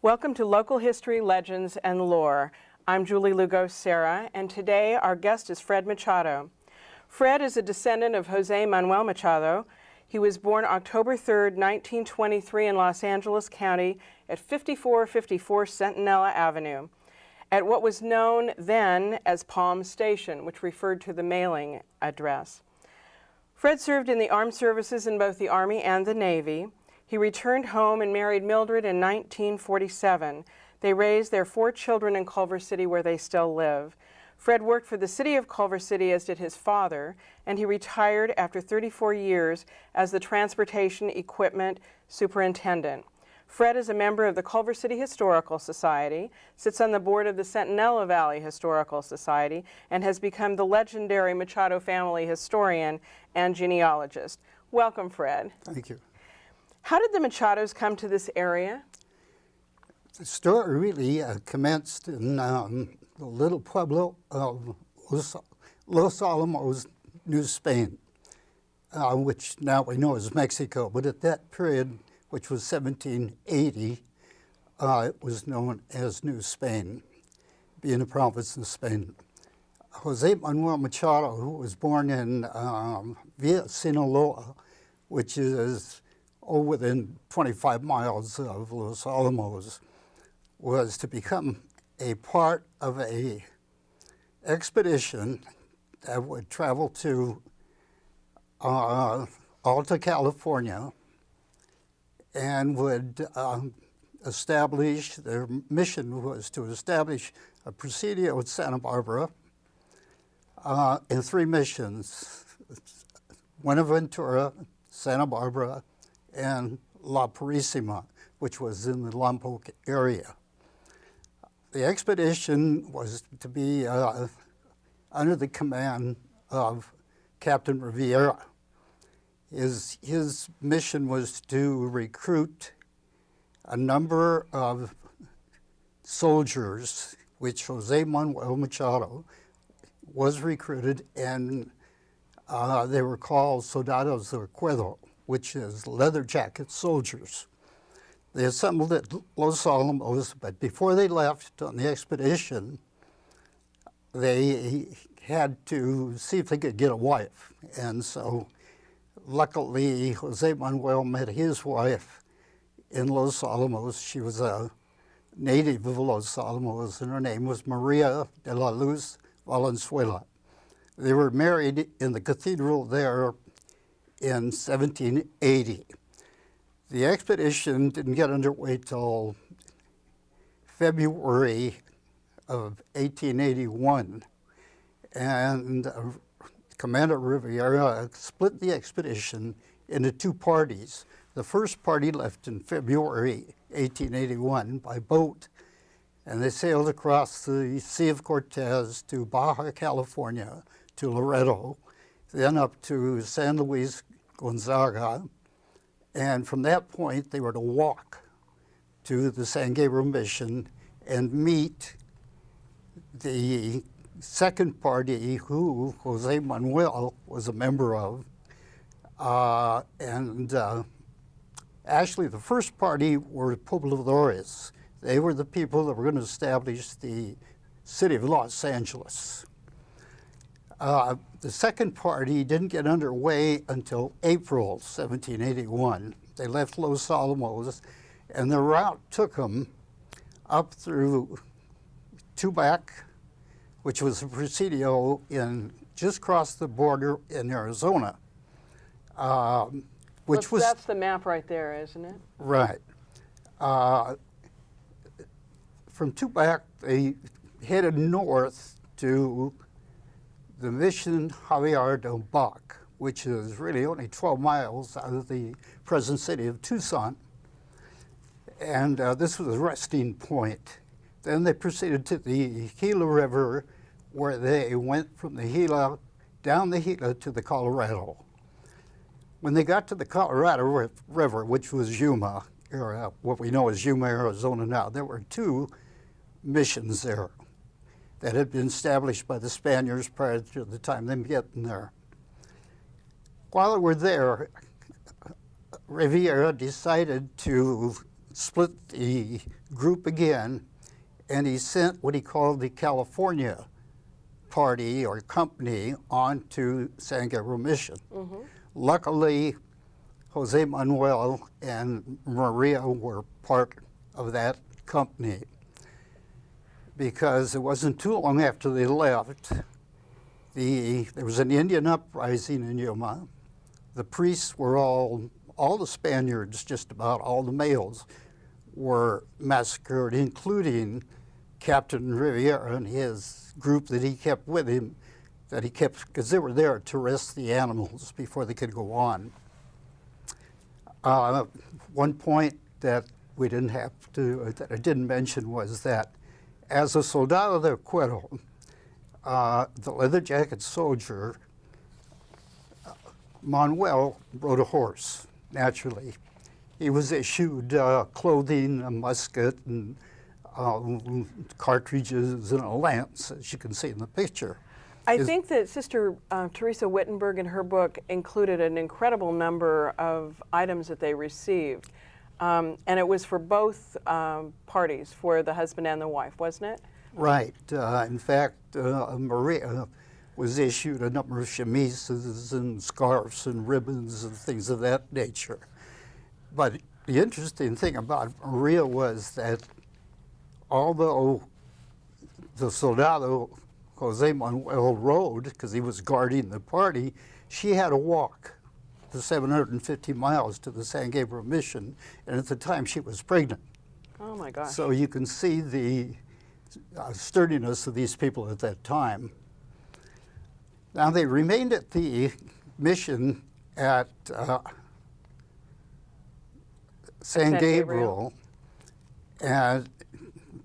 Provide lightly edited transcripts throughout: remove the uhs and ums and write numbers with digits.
Welcome to Local History, Legends, and Lore. I'm Julie Lugo Cerra, and today our guest is Fred Machado. Fred is a descendant of Jose Manuel Machado. He was born October 3rd, 1923 in Los Angeles County at 5454 Centinela Avenue, at what was known then as Palm Station, which referred to the mailing address. Fred served in the armed services in both the Army and the Navy. He returned home and married Mildred in 1947. They raised their 4 children in Culver City, where they still live. Fred worked for the city of Culver City, as did his father, and he retired after 34 years as the Transportation Equipment Superintendent. Fred is a member of the Culver City Historical Society, sits on the board of the Centinela Valley Historical Society, and has become the legendary Machado family historian and genealogist. Welcome, Fred. Thank you. How did the Machados come to this area? The story really commenced in the little pueblo of Los Alamos, New Spain, which now we know is Mexico. But at that period, which was 1780, it was known as New Spain, being a province of Spain. Jose Manuel Machado, who was born in Villa Sinaloa, which is within 25 miles of Los Alamos, was to become a part of a expedition that would travel to Alta California and would establish, their mission was to establish a presidio at Santa Barbara in 3 missions: Buenaventura, Santa Barbara, and La Purísima, which was in the Lompoc area. The expedition was to be under the command of Captain Rivera. His mission was to recruit a number of soldiers, which Jose Manuel Machado was recruited, and they were called Soldados de Cuero, which is leather jacket soldiers. They assembled at Los Alamos, but before they left on the expedition, they had to see if they could get a wife. And so luckily, Jose Manuel met his wife in Los Alamos. She was a native of Los Alamos, and her name was Maria de la Luz Valenzuela. They were married in the cathedral there in 1780. The expedition didn't get underway till February of 1881, and Commander Rivera split the expedition into 2 parties. The first party left in February 1881 by boat, and they sailed across the Sea of Cortez to Baja California, to Laredo, then up to San Luis Gonzaga, and from that point they were to walk to the San Gabriel mission and meet the second party who Jose Manuel was a member of. Actually the first party were pobladores. They were the people that were going to establish the city of Los Angeles. The second party didn't get underway until April 1781. They left Los Alamos, and their route took them up through Tubac, which was a presidio just across the border in Arizona. That's the map right there, isn't it? Right. From Tubac, they headed north to the Mission Javier del Bac, which is really only 12 miles out of the present city of Tucson. And this was a resting point. Then they proceeded to the Gila River, where they went from the Gila, down the Gila to the Colorado. When they got to the Colorado River, which was Yuma, or what we know as Yuma, Arizona now, there were 2 missions there that had been established by the Spaniards prior to the time them getting there. While they were there, Rivera decided to split the group again, and he sent what he called the California party or company on to San Gabriel Mission. Luckily, Jose Manuel and Maria were part of that company, because it wasn't too long after they left, there was an Indian uprising in Yuma. The priests were all the Spaniards, just about all the males, were massacred, including Captain Riviera and his group that he kept with him, because they were there to rest the animals before they could go on. One point that that I didn't mention was that as a soldado de cuero, the leather jacket soldier, Manuel rode a horse, naturally. He was issued clothing, a musket, and cartridges, and a lance, as you can see in the picture. I think that Sister Teresa Wittenberg in her book included an incredible number of items that they received. And it was for both parties, for the husband and the wife, wasn't it? Right. In fact, Maria was issued a number of chemises and scarves and ribbons and things of that nature. But the interesting thing about Maria was that although the soldado Jose Manuel rode, because he was guarding the party, she had to walk the 750 miles to the San Gabriel Mission, and at the time she was pregnant. Oh my gosh. So you can see the sturdiness of these people at that time. Now they remained at the mission at San Gabriel and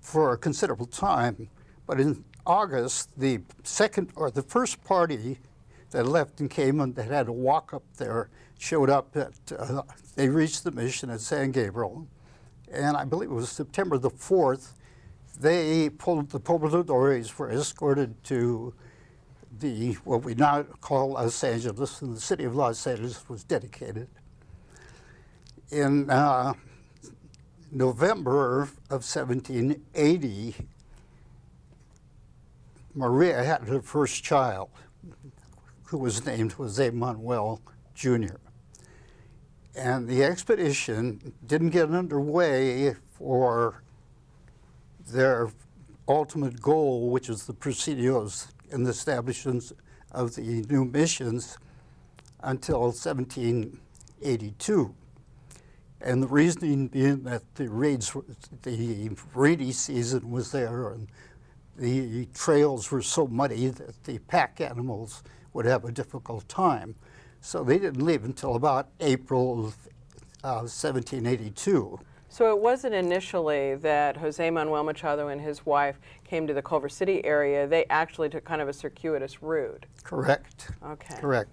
for a considerable time, but in August, the first party that left and came and that had to walk up there showed up they reached the mission at San Gabriel, and I believe it was September the 4th, the pobladores were escorted to what we now call Los Angeles, and the city of Los Angeles was dedicated. In November of 1780, Maria had her first child, who was named Jose Manuel Jr. And the expedition didn't get underway for their ultimate goal, which is the presidios and the establishment of the new missions, until 1782. And the reasoning being that the rainy season was there and the trails were so muddy that the pack animals would have a difficult time. So they didn't leave until about April of 1782. So it wasn't initially that Jose Manuel Machado and his wife came to the Culver City area. They actually took kind of a circuitous route. Correct. Okay. Correct.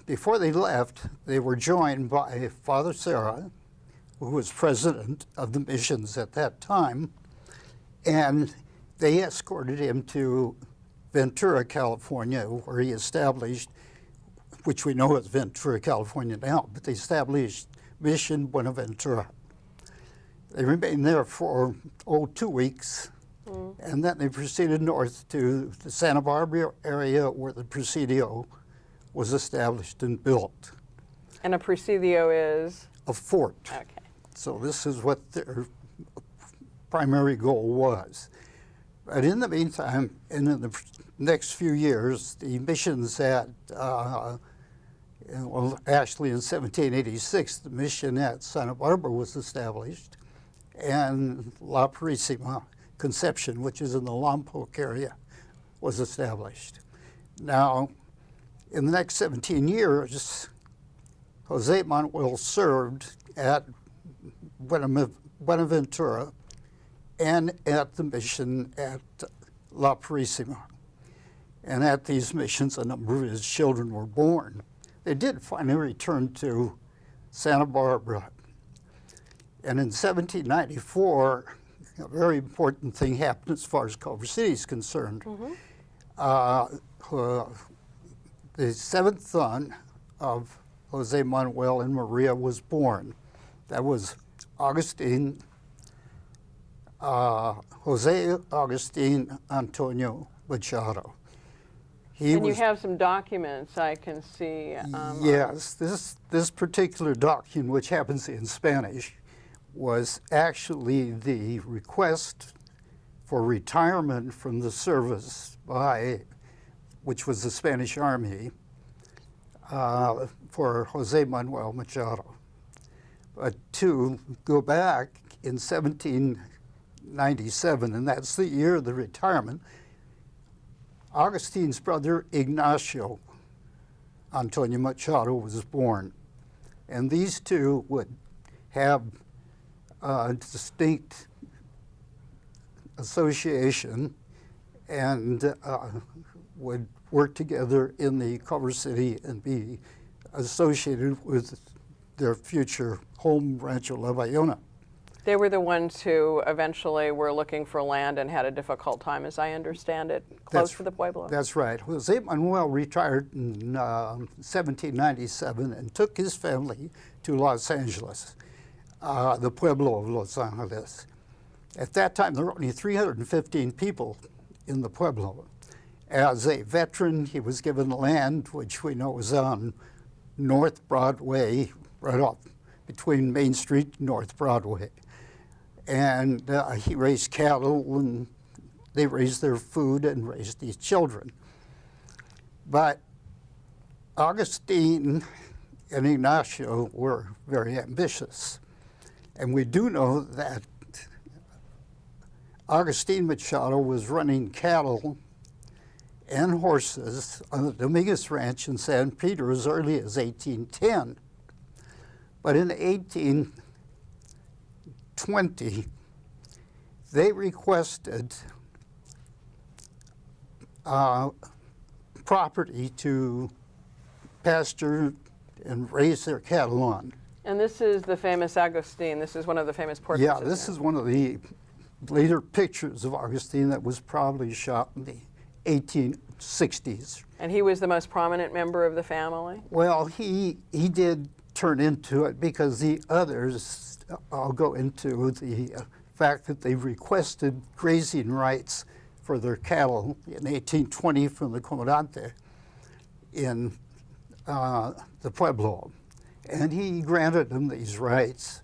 Before they left, they were joined by Father Cerra, who was president of the missions at that time, and they escorted him to Ventura, California, where he established, which we know as Ventura, California now, but they established Mission Buenaventura. They remained there for 2 weeks, and then they proceeded north to the Santa Barbara area where the Presidio was established and built. And a presidio is? A fort. Okay. So this is what their primary goal was. But in the meantime, and in the next few years, the missions at, actually in 1786, the mission at Santa Barbara was established, and La Purísima, Conception, which is in the Lompoc area, was established. Now, in the next 17 years, Jose Manuel served at Buenaventura and at the mission at La Purísima. And at these missions, a number of his children were born. They did finally return to Santa Barbara. And in 1794, a very important thing happened as far as Culver City is concerned. The seventh son of Jose Manuel and Maria was born. That was Augustine, Jose Agustin Antonio Machado. And you have some documents I can see. Yes, this particular document, which happens in Spanish, was actually the request for retirement from the service which was the Spanish Army, for Jose Manuel Machado. But to go back in 1797, and that's the year of the retirement, Augustine's brother Ignacio Antonio Machado was born. And these two would have a distinct association and would work together in the Culver City and be associated with their future home, Rancho La Bayona. They were the ones who eventually were looking for land and had a difficult time, as I understand it, close to the Pueblo. That's right. Jose Manuel retired in 1797 and took his family to Los Angeles, the Pueblo of Los Angeles. At that time, there were only 315 people in the Pueblo. As a veteran, he was given land, which we know was on North Broadway, right off between Main Street and North Broadway. And he raised cattle, and they raised their food and raised these children. But Augustine and Ignacio were very ambitious. And we do know that Agustin Machado was running cattle and horses on the Dominguez Ranch in San Pedro as early as 1810. But in 1820, they requested property to pasture and raise their cattle on. And this is the famous Agustin. This is one of the famous portraits. Yeah, this is one of the later pictures of Augustine that was probably shot in the 1860s. And he was the most prominent member of the family? Well, he did turn into it because the others, I'll go into the fact that they requested grazing rights for their cattle in 1820 from the Comandante in the Pueblo. And he granted them these rights.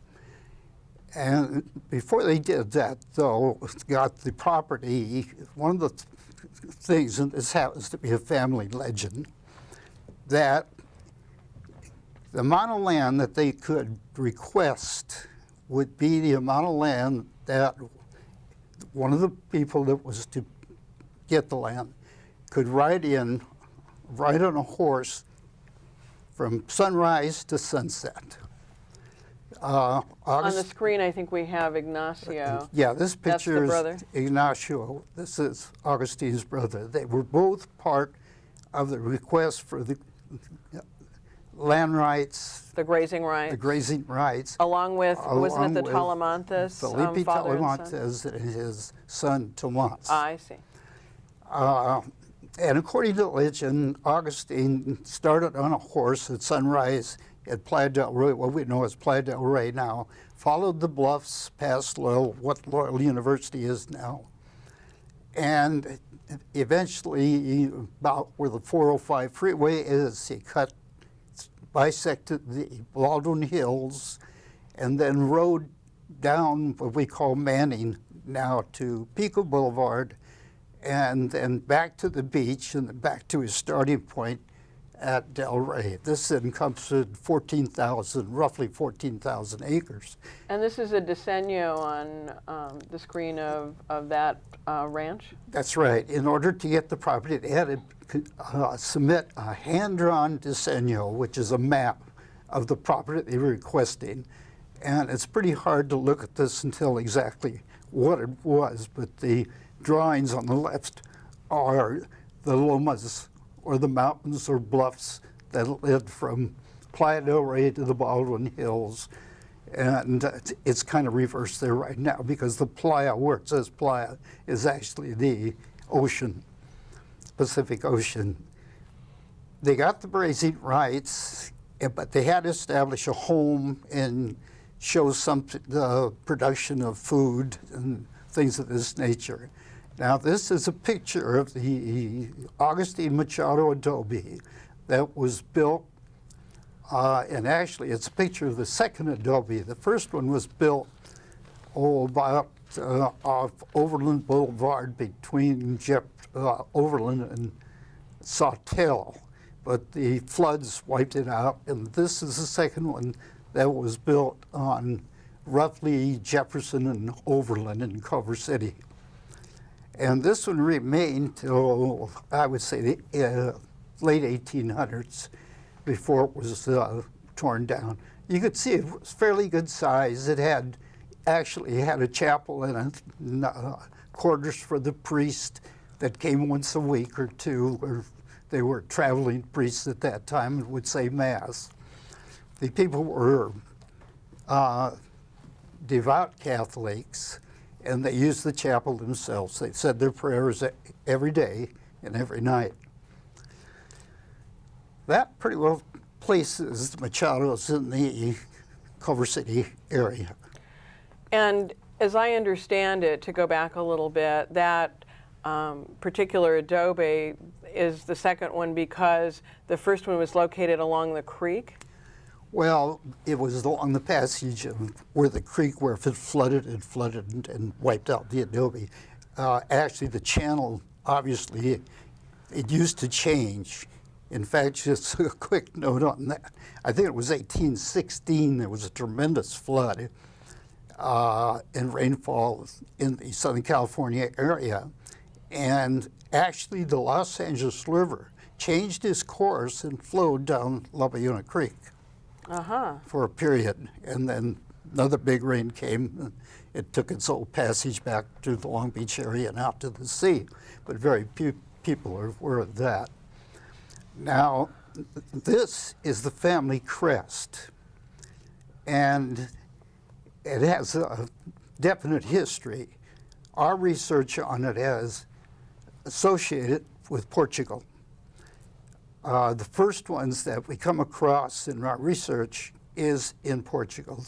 And before they did that, though, got the property, one of the things, and this happens to be a family legend, that the amount of land that they could request would be the amount of land that one of the people that was to get the land could ride on a horse from sunrise to sunset. On the screen, I think we have Ignacio. Yeah, this picture That's the is brother. Ignacio. This is Augustine's brother. They were both part of the request for the land rights, The grazing rights. the grazing rights. Along with, wasn't it the with Talamantes? Felipe father and son? Talamantes and his son Tomas. I see. And according to legend, Augustine started on a horse at sunrise at Playa del Rey, what we know as Playa del Rey now, followed the bluffs past Loyal, what Loyal University is now, and eventually about where the 405 freeway is, he bisected the Baldwin Hills and then rode down what we call Manning now to Pico Boulevard, and then back to the beach and then back to his starting point at Del Rey. This encompassed roughly 14,000 acres. And this is a diseño on the screen of that ranch? That's right. In order to get the property, they had to submit a hand-drawn diseño, which is a map of the property they were requesting. And it's pretty hard to look at this and tell exactly what it was, but the drawings on the left are the lomas, or the mountains or bluffs that led from Playa del Rey to the Baldwin Hills. And it's kind of reversed there right now because the playa, where it says playa, is actually the ocean, Pacific Ocean. They got the grazing rights, but they had to establish a home in shows the production of food and things of this nature. Now, this is a picture of the Augustine Machado Adobe that was built, and actually it's a picture of the second adobe. The first one was built about off Overland Boulevard between Overland and Sawtell, but the floods wiped it out, and this is the second one that was built on roughly Jefferson and Overland in Culver City. And this one remained till, I would say, the late 1800s before it was torn down. You could see it was fairly good size. It actually had a chapel in it, and, quarters for the priest that came once a week or two, or they were traveling priests at that time and would say Mass. The people were devout Catholics, and they used the chapel themselves. They said their prayers every day and every night. That pretty well places the Machados in the Culver City area. And as I understand it, to go back a little bit, that particular adobe is the second one because the first one was located along the creek? Well, it was along the passage where the creek, where if it flooded and wiped out the adobe. Actually, the channel, obviously, it used to change. In fact, just a quick note on that. I think it was 1816, there was a tremendous flood and rainfall in the Southern California area. And actually, the Los Angeles River changed its course and flowed down La Bayuna Creek. For a period, and then another big rain came. And it took its old passage back to the Long Beach area and out to the sea, but very few people are aware of that. Now, this is the family crest, and it has a definite history. Our research on it has associated with Portugal. The first ones that we come across in our research is in Portugal.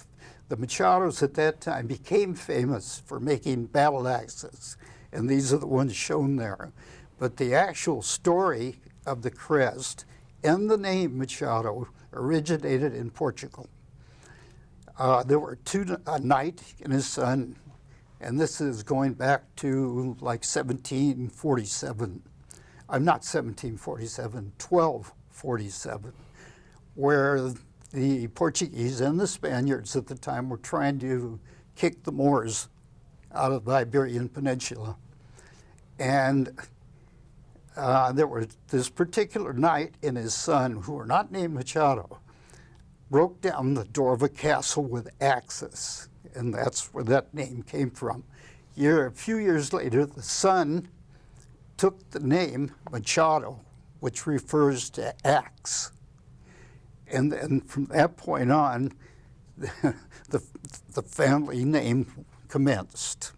The Machados at that time became famous for making battle axes, and these are the ones shown there. But the actual story of the crest and the name Machado originated in Portugal. There were a knight and his son, and this is going back to like 1747. Not 1747, 1247, where the Portuguese and the Spaniards at the time were trying to kick the Moors out of the Iberian Peninsula. And there was this particular knight and his son, who were not named Machado, broke down the door of a castle with axes, and that's where that name came from. A few years later, the son took the name Machado, which refers to axe. And then from that point on, the family name commenced.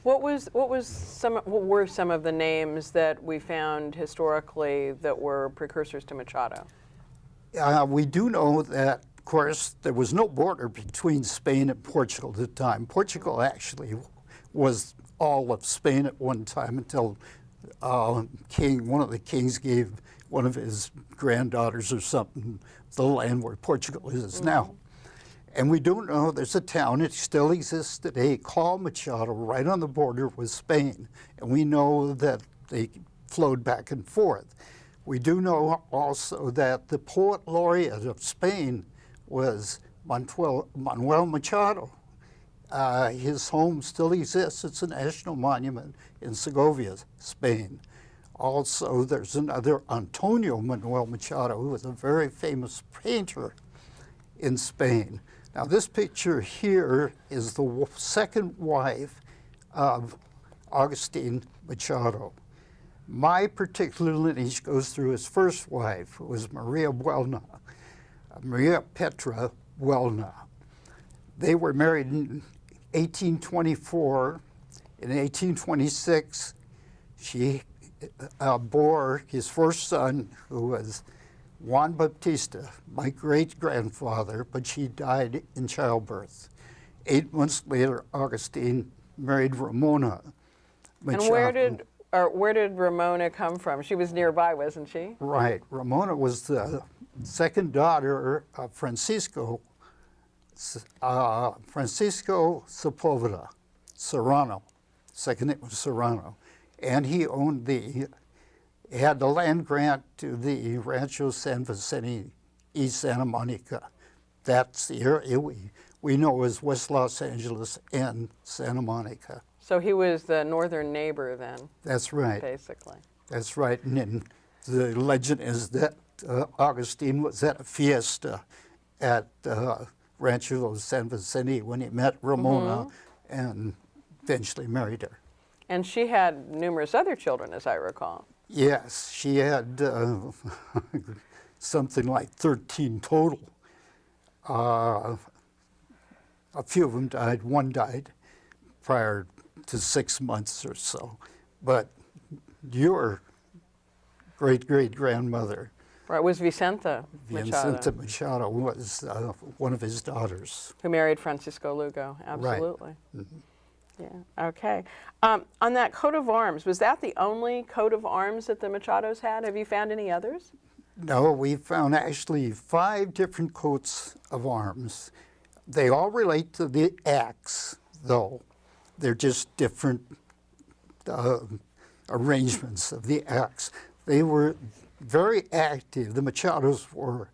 What were some of the names that we found historically that were precursors to Machado? We do know that, of course, there was no border between Spain and Portugal at the time. Portugal actually was all of Spain at one time until one of the kings gave one of his granddaughters or something the land where Portugal is now. And we do know there's a town, it still exists today, called Machado, right on the border with Spain. And we know that they flowed back and forth. We do know also that the poet laureate of Spain was Manuel Machado. His home still exists. It's a national monument in Segovia, Spain. Also, there's another Antonio Manuel Machado, who was a very famous painter in Spain. Now, this picture here is the second wife of Augustine Machado. My particular lineage goes through his first wife, who was Maria Petra Buelna. They were married in 1824. In 1826, she bore his first son, who was Juan Baptista, my great-grandfather, but she died in childbirth. 8 months later, Augustine married Ramona Machado. And where did Ramona come from? She was nearby, wasn't she? Right. Ramona was the second daughter of Francisco Sepulveda, Serrano. Second name was Serrano. And he had the land grant to the Rancho San Vicente, East Santa Monica. That's the area we know as West Los Angeles and Santa Monica. So he was the northern neighbor then. That's right. Basically. That's right. And then the legend is that Augustine was at a fiesta at Rancho San Vicente when he met Ramona and eventually married her. And she had numerous other children, as I recall. Yes, she had something like 13 total. A few of them died. One died prior to 6 months or so. But your great-great-grandmother, Right, was Vicenta Machado, was one of his daughters. who married Francisco Lugo, absolutely. Right. Mm-hmm. Yeah, okay. On that coat of arms, was that the only coat of arms that the Machados had? Have you found any others? No, we found actually 5 different coats of arms. They all relate to the axe, though. They're just different arrangements of the axe. They were very active. The Machados were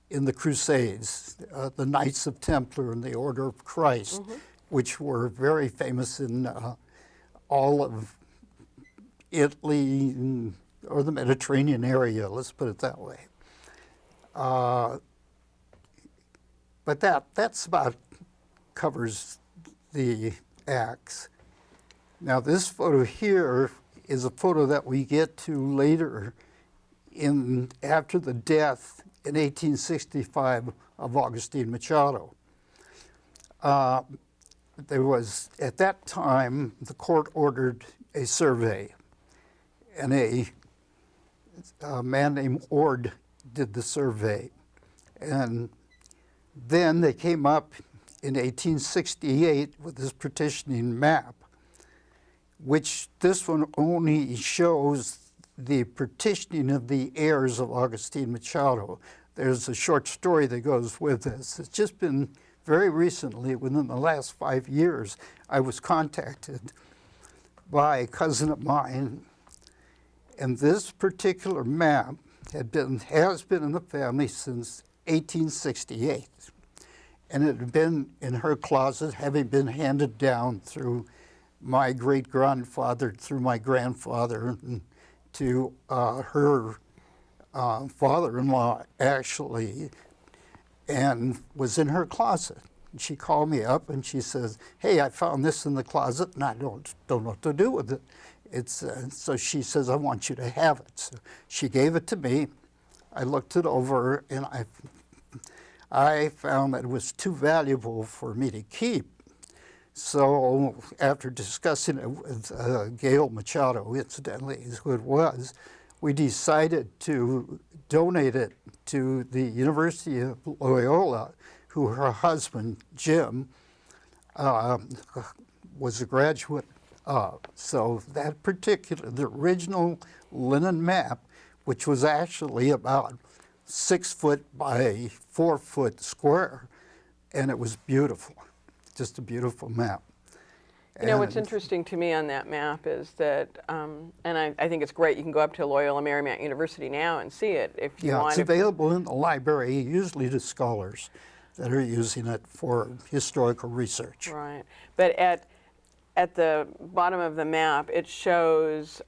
in the Crusades, the Knights of Templar and the Order of Christ, which were very famous in all of Italy or the Mediterranean area, let's put it that way. But that's about covers the axe. Now this photo here is a photo that we get to later after the death in 1865 of Augustine Machado. There was, at that time, the court ordered a survey, and a man named Ord did the survey. And then they came up in 1868 with this partitioning map, which this one only shows the partitioning of the heirs of Augustine Machado. There's a short story that goes with this. It's just been very recently, within the last 5 years, I was contacted by a cousin of mine, and this particular map has been in the family since 1868. And it had been in her closet, having been handed down through my great-grandfather, through my grandfather, and to her father-in-law, actually, and was in her closet. And she called me up and she says, "Hey, I found this in the closet and I don't know what to do with it." So she says, "I want you to have it." So she gave it to me. I looked it over and I found that it was too valuable for me to keep. So after discussing it with Gail Machado, incidentally, is who it was, we decided to donate it to the University of Loyola, who her husband, Jim, was a graduate of. So that the original linen map, which was actually about 6 foot by 4 foot square, and it was beautiful, just a beautiful map. You know, what's interesting to me on that map is that, and I think it's great, you can go up to Loyola Marymount University now and see it if you want. It's available in the library, usually to scholars that are using it for historical research. Right, but at the bottom of the map, it shows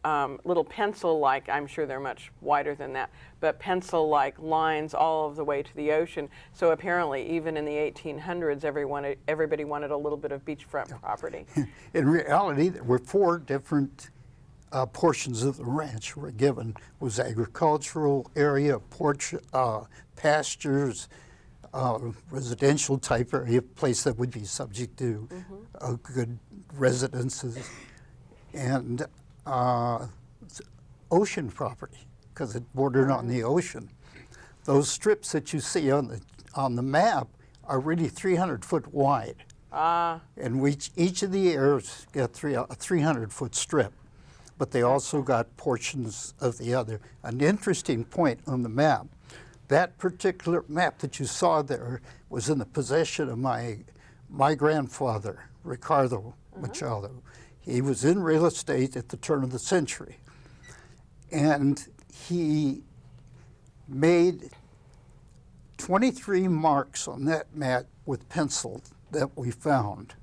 little pencil-like, I'm sure they're much wider than that, but pencil-like lines all of the way to the ocean. So apparently, even in the 1800s, everybody wanted a little bit of beachfront property. In reality, there were 4 different portions of the ranch were given. It was agricultural area, pastures, residential type area, place that would be subject to good residences, and ocean property, because it bordered on the ocean. those strips that you see on the map are really 300 foot wide. And each of the heirs got a 300-foot strip, but they also got portions of the other. An interesting point on the map, that particular map that you saw there was in the possession of my grandfather, Ricardo Machado. He was in real estate at the turn of the century, and he made 23 marks on that map with pencil that we found.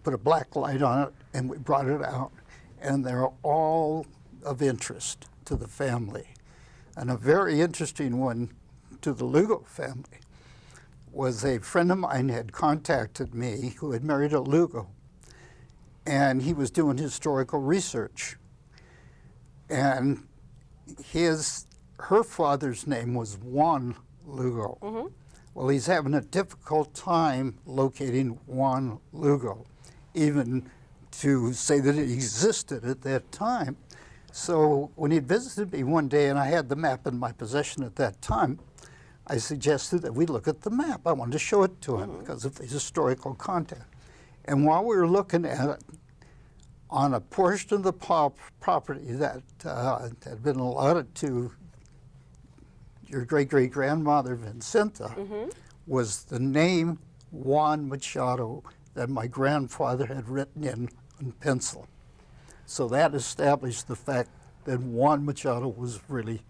Put a black light on it, and we brought it out, and they're all of interest to the family. And a very interesting one to the Lugo family was a friend of mine had contacted me who had married a Lugo, and he was doing historical research. And her father's name was Juan Lugo. Well, he's having a difficult time locating Juan Lugo, even to say that it existed at that time. So when he visited me one day and I had the map in my possession at that time, I suggested that we look at the map. I wanted to show it to him because of the historical content. And while we were looking at it, on a portion of the property that had been allotted to your great-great-grandmother, Vincenta, was the name Juan Machado that my grandfather had written in pencil. So that established the fact that Juan Machado was really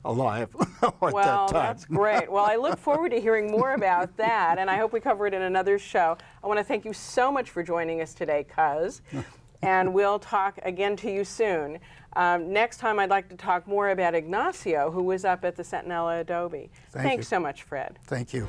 alive at that time. Well, that's great. Well, I look forward to hearing more about that, and I hope we cover it in another show. I want to thank you so much for joining us today, Cuz, and we'll talk again to you soon. Next time, I'd like to talk more about Ignacio, who was up at the Machado Adobe. Thanks so much, Fred. Thank you.